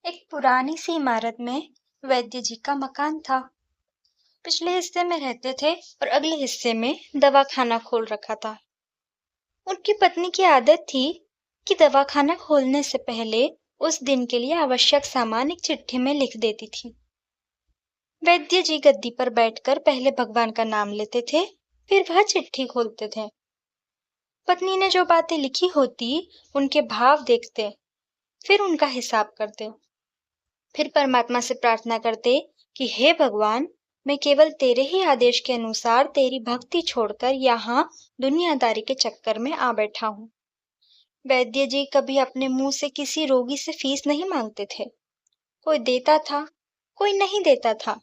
एक पुरानी सी इमारत में वैद्य जी का मकान था। पिछले हिस्से में रहते थे और अगले हिस्से में दवाखाना खोल रखा था। उनकी पत्नी की आदत थी कि दवाखाना खोलने से पहले उस दिन के लिए आवश्यक सामान एक चिट्ठी में लिख देती थी। वैद्य जी गद्दी पर बैठकर पहले भगवान का नाम लेते थे, फिर वह चिट्ठी खोलते थे। पत्नी ने जो बातें लिखी होती, उनके भाव देखते, फिर उनका हिसाब करते। फिर परमात्मा से प्रार्थना करते कि हे भगवान, मैं केवल तेरे ही आदेश के अनुसार तेरी भक्ति छोड़कर यहाँ दुनियादारी के चक्कर में आ बैठा हूँ। वैद्य जी कभी अपने मुंह से किसी रोगी से फीस नहीं मांगते थे। कोई देता था, कोई नहीं देता था,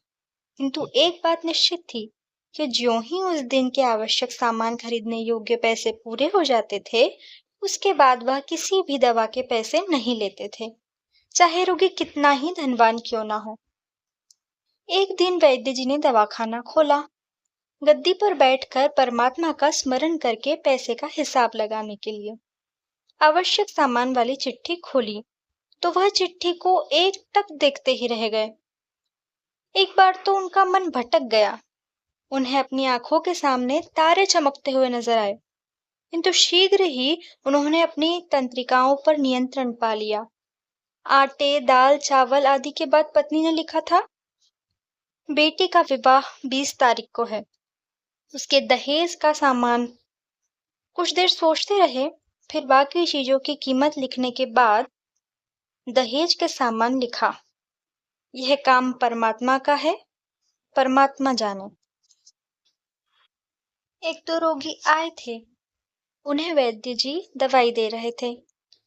किंतु एक बात निश्चित थी कि ज्यों ही उस दिन के आवश्यक सामान खरीदने योग्य पैसे पूरे हो जाते थे, उसके बाद वह किसी भी दवा के पैसे नहीं लेते थे, चाहे रोगी कितना ही धनवान क्यों ना हो। एक दिन वैद्य जी ने दवाखाना खोला। गद्दी पर बैठकर परमात्मा का स्मरण करके पैसे का हिसाब लगाने के लिए आवश्यक सामान वाली चिट्ठी खोली तो वह चिट्ठी को एक टक देखते ही रह गए। एक बार तो उनका मन भटक गया। उन्हें अपनी आंखों के सामने तारे चमकते हुए नजर आए, किंतु शीघ्र ही उन्होंने अपनी तंत्रिकाओं पर नियंत्रण पा लिया। आटे, दाल, चावल आदि के बाद पत्नी ने लिखा था, बेटी का विवाह 20 तारीख को है, उसके दहेज का सामान। कुछ देर सोचते रहे, फिर बाकी चीजों की कीमत लिखने के बाद दहेज के सामान लिखा। यह काम परमात्मा का है, परमात्मा जाने। एक दो रोगी आए थे, उन्हें वैद्य जी दवाई दे रहे थे।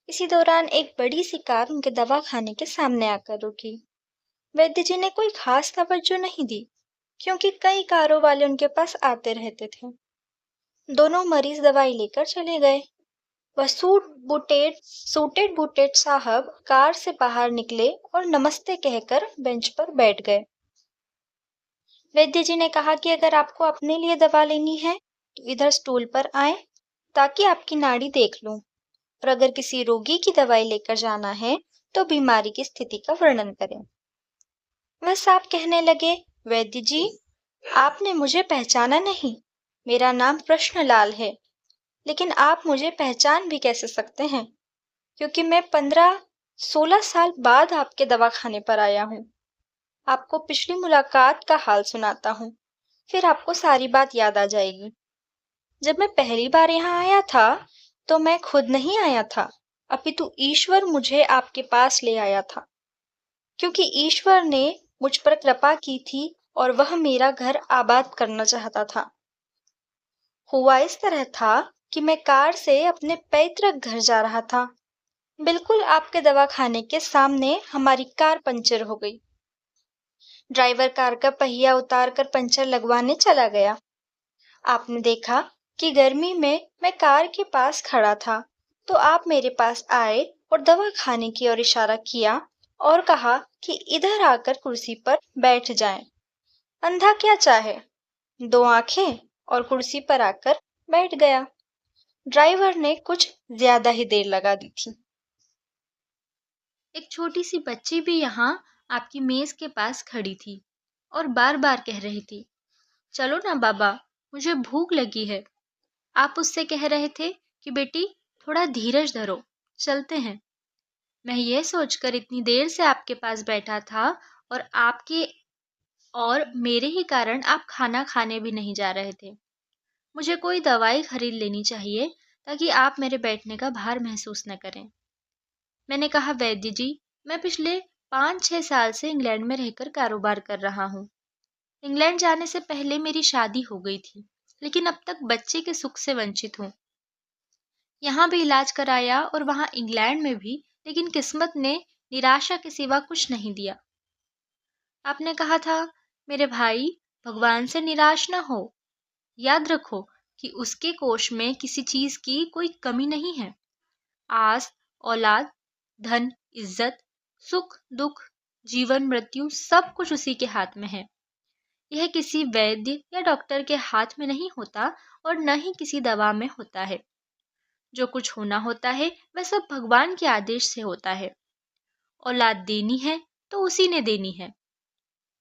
इसी दौरान एक बड़ी सी कार उनके दवाखाने के सामने आकर रुकी। वैद्य जी ने कोई खास तवज्जो नहीं दी, क्योंकि कई कारों वाले उनके पास आते रहते थे। दोनों मरीज दवाई लेकर चले गए। वह सूटेड बूटेड साहब कार से बाहर निकले और नमस्ते कहकर बेंच पर बैठ गए। वैद्य जी ने कहा कि अगर आपको अपने लिए दवा लेनी है तो इधर स्टूल पर आए, ताकि आपकी नाड़ी देख लूं, और अगर किसी रोगी की दवाई लेकर जाना है तो बीमारी की स्थिति का वर्णन करें। वह साहब कहने लगे, वैद्य जी, आपने मुझे पहचाना नहीं। मेरा नाम प्रश्नलाल है, लेकिन आप मुझे पहचान भी कैसे सकते हैं, क्योंकि मैं 15-16 साल बाद आपके दवाखाने पर आया हूँ। आपको पिछली मुलाकात का हाल सुनाता हूँ, फिर आपको सारी बात याद आ जाएगी। जब मैं पहली बार यहाँ आया था तो मैं खुद नहीं आया था, अपितु ईश्वर मुझे आपके पास ले आया था, क्योंकि ईश्वर ने मुझ पर कृपा की थी और वह मेरा घर आबाद करना चाहता था। हुआ इस तरह था कि मैं कार से अपने पैतृक घर जा रहा था। बिल्कुल आपके दवाखाने के सामने हमारी कार पंचर हो गई। ड्राइवर कार का पहिया उतार कर पंचर लगवाने चला गया। आपने देखा कि गर्मी में मैं कार के पास खड़ा था, तो आप मेरे पास आए और दवाखाने की ओर इशारा किया और कहा कि इधर आकर कुर्सी पर बैठ जाएं। अंधा क्या चाहे, 2 आंखें और कुर्सी पर आकर बैठ गया। ड्राइवर ने कुछ ज्यादा ही देर लगा दी थी। एक छोटी सी बच्ची भी यहाँ आपकी मेज के पास खड़ी थी और बार बार कह रही थी, चलो ना बाबा, मुझे भूख लगी है। आप उससे कह रहे थे कि बेटी थोड़ा धीरज धरो, चलते हैं। मैं ये सोचकर इतनी देर से आपके पास बैठा था और मेरे ही कारण आप खाना खाने भी नहीं जा रहे थे। मुझे कोई दवाई खरीद लेनी चाहिए ताकि आप मेरे बैठने का भार महसूस न करें। मैंने कहा, वैद्य जी, मैं पिछले 5-6 साल से इंग्लैंड में रहकर कारोबार कर रहा हूँ। इंग्लैंड जाने से पहले मेरी शादी हो गई थी, लेकिन अब तक बच्चे के सुख से वंचित हूँ। यहाँ भी इलाज कराया और वहाँ इंग्लैंड में भी, लेकिन किस्मत ने निराशा के सिवा कुछ नहीं दिया। आपने कहा था, मेरे भाई, भगवान से निराश न हो। याद रखो कि उसके कोष में किसी चीज की कोई कमी नहीं है। आस, औलाद, धन, इज्जत, सुख, दुख, जीवन, मृत्यु सब कुछ उसी के हाथ में है। यह किसी वैद्य या डॉक्टर के हाथ में नहीं होता और न ही किसी दवा में होता है। जो कुछ होना होता है वह सब भगवान के आदेश से होता है। औलाद देनी है तो उसी ने देनी है।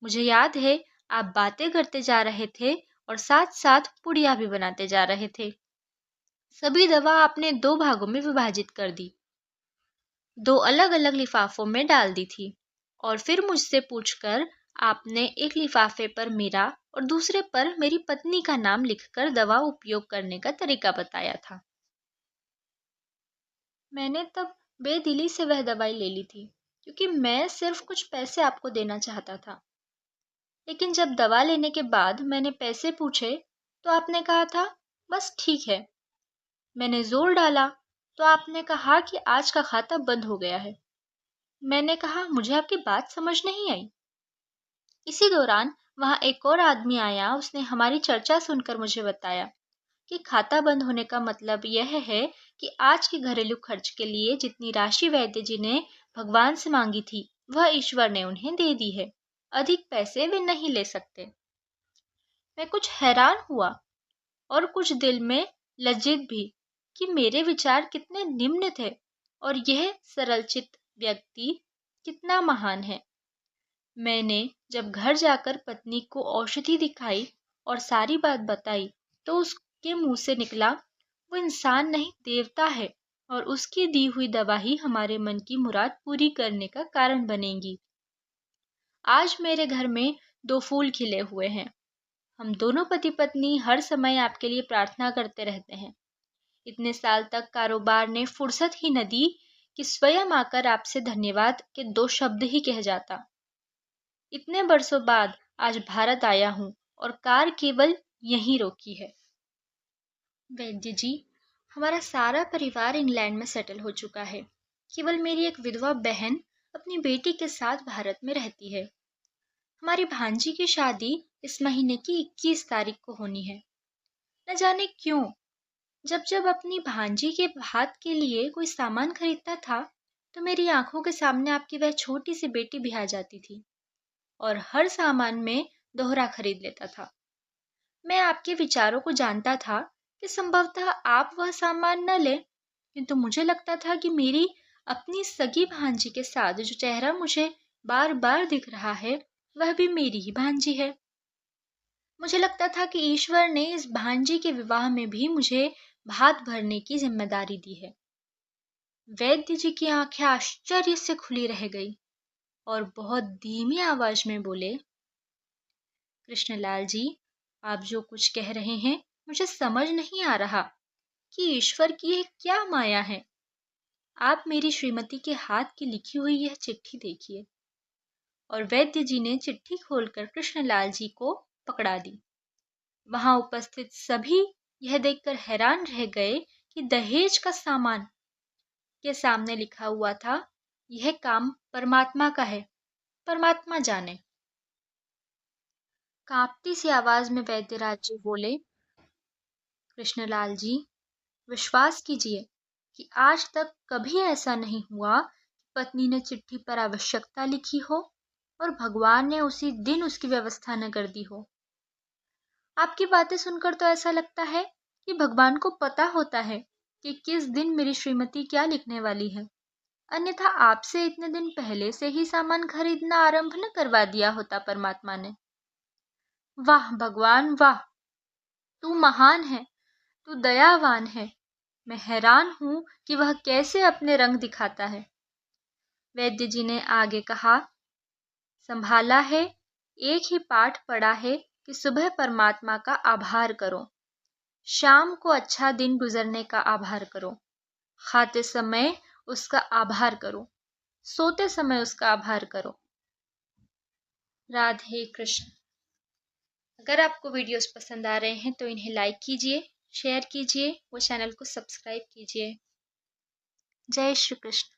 मुझे याद है आप बातें करते जा रहे थे और साथ साथ पुड़िया भी बनाते जा रहे थे। सभी दवा आपने 2 भागों में विभाजित कर दी, 2 अलग-अलग लिफाफों में डाल दी थी और फिर मुझसे पूछकर आपने एक लिफाफे पर मेरा और दूसरे पर मेरी पत्नी का नाम लिखकर दवा उपयोग करने का तरीका बताया था। मैंने तब बेदिली से वह दवाई ले ली थी, क्योंकि मैं सिर्फ कुछ पैसे आपको देना चाहता था। लेकिन जब दवा लेने के बाद मैंने पैसे पूछे तो आपने कहा था, बस ठीक है। मैंने जोर डाला तो आपने कहा कि आज का खाता बंद हो गया है। मैंने कहा, मुझे आपकी बात समझ नहीं आई। इसी दौरान वहाँ एक और आदमी आया। उसने हमारी चर्चा सुनकर मुझे बताया कि खाता बंद होने का मतलब यह है कि आज के घरेलू खर्च के लिए जितनी राशि वैद्य जी ने भगवान से मांगी थी, वह ईश्वर ने उन्हें दे दी है। अधिक पैसे वे नहीं ले सकते। मैं कुछ हैरान हुआ और कुछ दिल में लज्जित भी कि मेरे विचार कितने निम्न थे और यह सरलचित्त व्यक्ति कितना महान है। मैंने जब घर जाकर पत्नी को औषधि दिखाई और सारी बात बताई तो उसके मुंह से निकला, वो इंसान नहीं देवता है और उसकी दी हुई दवा ही हमारे मन की मुराद पूरी करने का कारण बनेगी। आज मेरे घर में 2 फूल खिले हुए हैं। हम दोनों पति पत्नी हर समय आपके लिए प्रार्थना करते रहते हैं। इतने साल तक कारोबार ने फुर्सत ही न दी कि स्वयं आकर आपसे धन्यवाद के 2 शब्द ही कह जाता। इतने बरसों बाद आज भारत आया हूँ और कार केवल यहीं रोकी है। वैद्य जी, हमारा सारा परिवार इंग्लैंड में सेटल हो चुका है। केवल मेरी एक विधवा बहन अपनी बेटी के साथ भारत में रहती है। हमारी भांजी की शादी इस महीने की 21 तारीख को होनी है। न जाने क्यों जब जब अपनी भांजी के हाथ के लिए कोई सामान खरीदता था तो मेरी आंखों के सामने आपकी वह छोटी सी बेटी भी आ जाती थी और हर सामान में दोहरा खरीद लेता था। मैं आपके विचारों को जानता था कि संभवतः आप वह सामान न लें, किंतु मुझे लगता था कि मेरी अपनी सगी भांजी के साथ जो चेहरा मुझे बार बार दिख रहा है वह भी मेरी ही भांजी है। मुझे लगता था कि ईश्वर ने इस भांजी के विवाह में भी मुझे भात भरने की जिम्मेदारी दी है। वैद्य जी की आंखें आश्चर्य से खुली रह गई और बहुत धीमी आवाज में बोले, कृष्णलाल जी, आप जो कुछ कह रहे हैं मुझे समझ नहीं आ रहा कि ईश्वर की यह क्या माया है। आप मेरी श्रीमती के हाथ की लिखी हुई यह चिट्ठी देखिए। और वैद्य जी ने चिट्ठी खोलकर कृष्णलाल जी को पकड़ा दी। वहां उपस्थित सभी यह देखकर हैरान रह गए कि दहेज का सामान के सामने लिखा हुआ था, यह काम परमात्मा का है, परमात्मा जाने। कांपती सी आवाज में वैद्यराज जी बोले, कृष्णलाल जी, विश्वास कीजिए कि आज तक कभी ऐसा नहीं हुआ कि पत्नी ने चिट्ठी पर आवश्यकता लिखी हो और भगवान ने उसी दिन उसकी व्यवस्था न कर दी हो। आपकी बातें सुनकर तो ऐसा लगता है कि भगवान को पता होता है कि किस दिन मेरी श्रीमती क्या लिखने वाली है, अन्यथा आपसे इतने दिन पहले से ही सामान खरीदना आरंभ न करवा दिया होता परमात्मा ने। वाह भगवान वाह, तू महान है, तू दयावान है। मैं हैरान हूँ कि वह कैसे अपने रंग दिखाता है। वैद्य जी ने आगे कहा, संभाला है, एक ही पाठ पढ़ा है कि सुबह परमात्मा का आभार करो, शाम को अच्छा दिन गुजरने का आभार करो, खाते समय उसका आभार करो, सोते समय उसका आभार करो। राधे कृष्ण। अगर आपको वीडियोस पसंद आ रहे हैं तो इन्हें लाइक कीजिए, शेयर कीजिए, वो चैनल को सब्सक्राइब कीजिए। जय श्री कृष्ण।